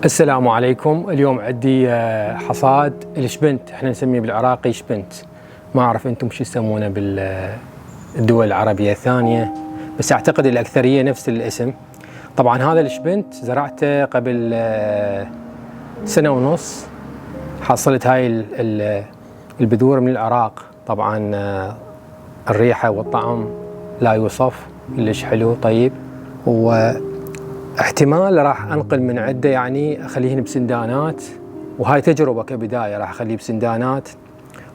السلام عليكم. اليوم عندي حصاد الشبنت، احنا نسميه بالعراقي شبنت، ما اعرف انتم شو يسمونه بالدول العربية الثانية، بس اعتقد الاكثرية نفس الاسم. طبعا هذا الشبنت زرعته قبل سنة ونص. حصلت هاي البذور من العراق. طبعا الريحة والطعم لا يوصف، كلش حلو طيب. واحتمال راح انقل من عده، يعني اخليهن بسندانات، وهاي تجربة كبداية. راح اخليه بسندانات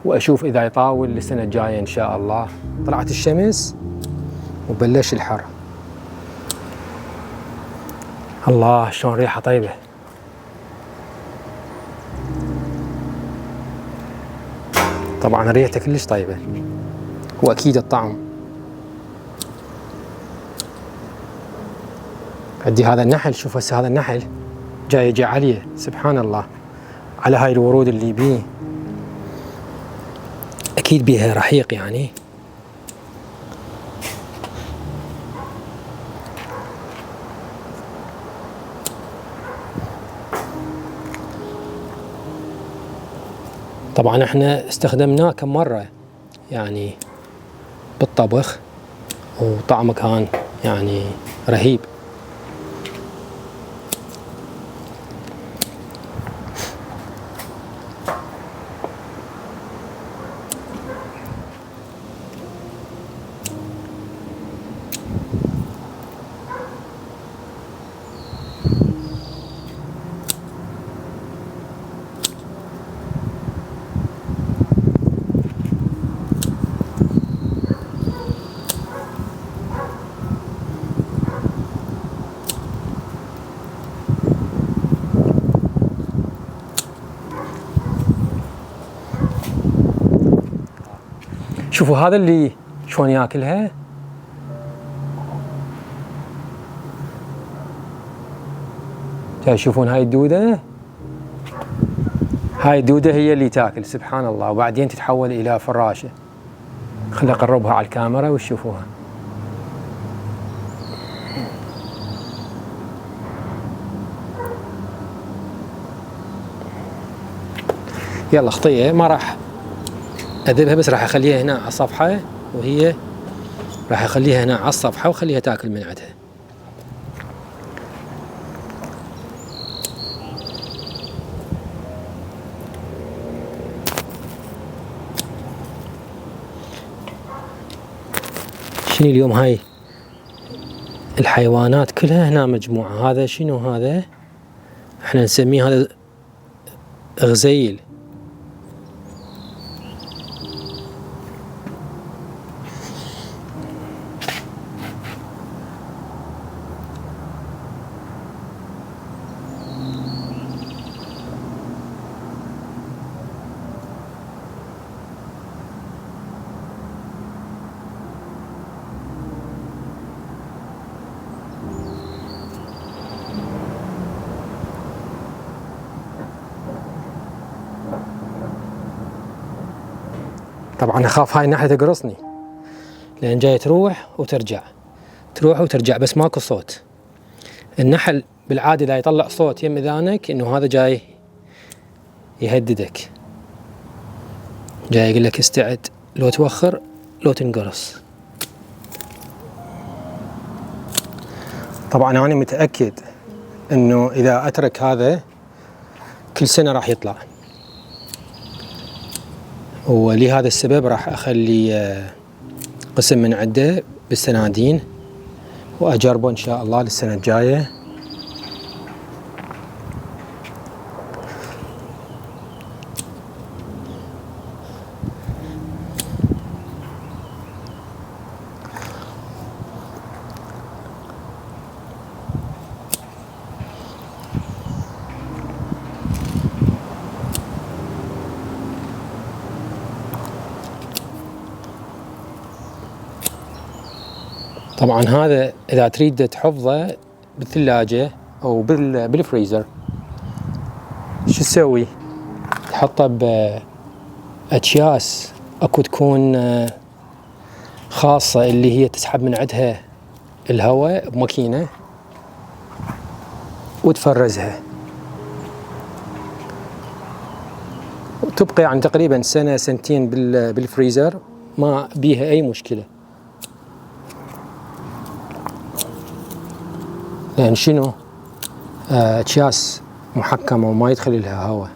واشوف اذا يطاول للسنة الجاية ان شاء الله. طلعت الشمس وبلش الحر. الله شلون ريحة طيبة. طبعا ريحته كلش طيبة، واكيد الطعم. عندي هذا النحل، شوف هسه هذا النحل جاي يجي عليه، سبحان الله، على هاي الورود اللي بيه، اكيد بيها رحيق يعني. طبعا احنا استخدمناه كم مرة يعني بالطبخ، وطعمه كان يعني رهيب. شوفوا هذا اللي شلون ياكلها. جاي تشوفون هاي الدودة، هاي الدودة هي اللي تاكل، سبحان الله، وبعدين تتحول إلى فراشة. خلي أقربها على الكاميرا وتشوفوها. يلا خطية، ما راح أذبها، بس راح أخليها هنا على الصفحة، وهي راح أخليها هنا على الصفحة وخليها تاكل من عندها. شنو اليوم هاي الحيوانات كلها هنا مجموعة. هذا شنو هذا؟ احنا نسميه هذا غزيل. طبعا اخاف هاي النحلة تقرصني، لان جاية تروح وترجع، تروح وترجع، بس ماكو صوت. النحل بالعادة لا يطلع صوت يم اذانك انه هذا جاي يهددك، جاي يقول لك استعد، لو توخر لو تنقرص. طبعا انا متأكد انه اذا اترك هذا كل سنة راح يطلع، ولهذا السبب راح اخلي قسم من عنده بالسنادين، واجربه ان شاء الله للسنة الجاية. طبعا هذا اذا تريد تحفظه بالثلاجة او بالفريزر، شو تسوي؟ تحطه باكياس اكو تكون خاصة، اللي هي تسحب من عندها الهواء بماكينة، وتفرزها وتبقى يعني تقريبا سنة سنتين بالفريزر، ما بيها أي مشكلة. لأن شنو أكياس محكمة وما يدخل لها هواء.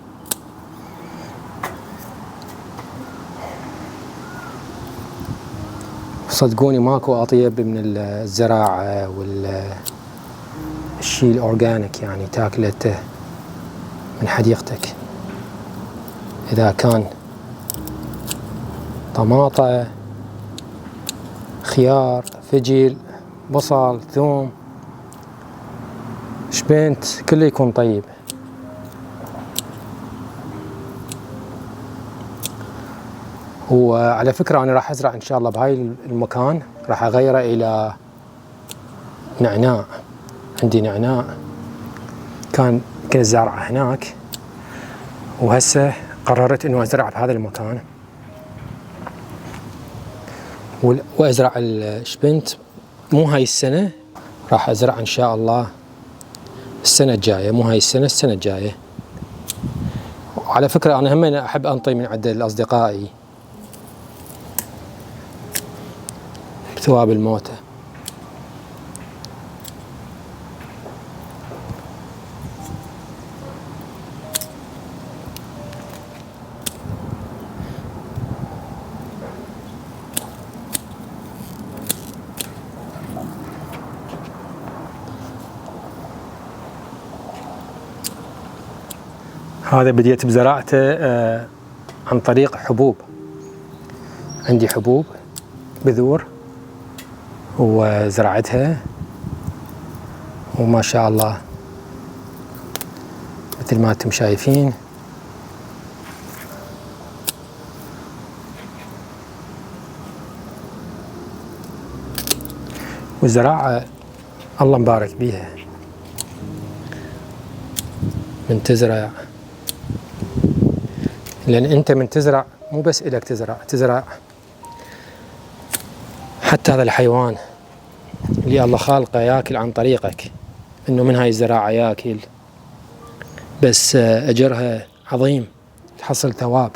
صدقوني ماكو أطيب من الزراعة والشيء الأورجانيك، يعني تاكلته من حديقتك. إذا كان طماطة، خيار، فجل، بصل، ثوم، شبنت، كله يكون طيب. وعلى فكرة أنا راح أزرع إن شاء الله بهاي المكان، راح أغيره إلى نعناع. عندي نعناع كنت زارعه هناك، وهسه قررت إنه أزرع بهذا المكان، وأزرع الشبنت مو هاي السنة، راح أزرع إن شاء الله السنة الجاية، مو هاي السنة، السنة الجاية. وعلى فكرة أنا هم أحب أنطي من عند أصدقائي بثواب الموتى. هذا بديت بزراعته عن طريق حبوب. عندي حبوب بذور وزرعتها، وما شاء الله مثل ما انتم شايفين. والزراعة الله مبارك بيها، من تزرع، لأن أنت من تزرع مو بس إلك تزرع حتى هذا الحيوان اللي الله خالقه ياكل عن طريقك، إنه من هاي الزراعة ياكل، بس أجرها عظيم، تحصل ثواب.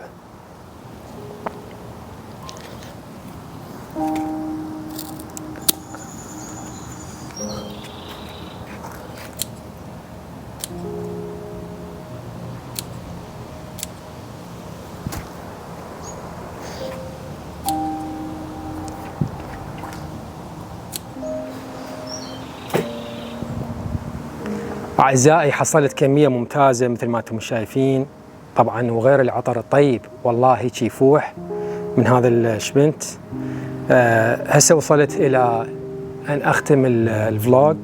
أعزائي حصلت كمية ممتازة مثل ما انتم شايفين طبعا، وغير العطر الطيب والله هيك يفوح من هذا الشبنت. هسه وصلت إلى أن أختم الفلوج.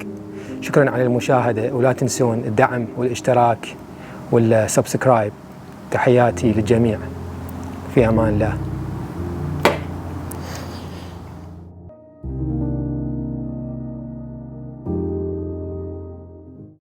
شكرا على المشاهدة، ولا تنسون الدعم والاشتراك والسبسكرايب. تحياتي للجميع، في أمان الله.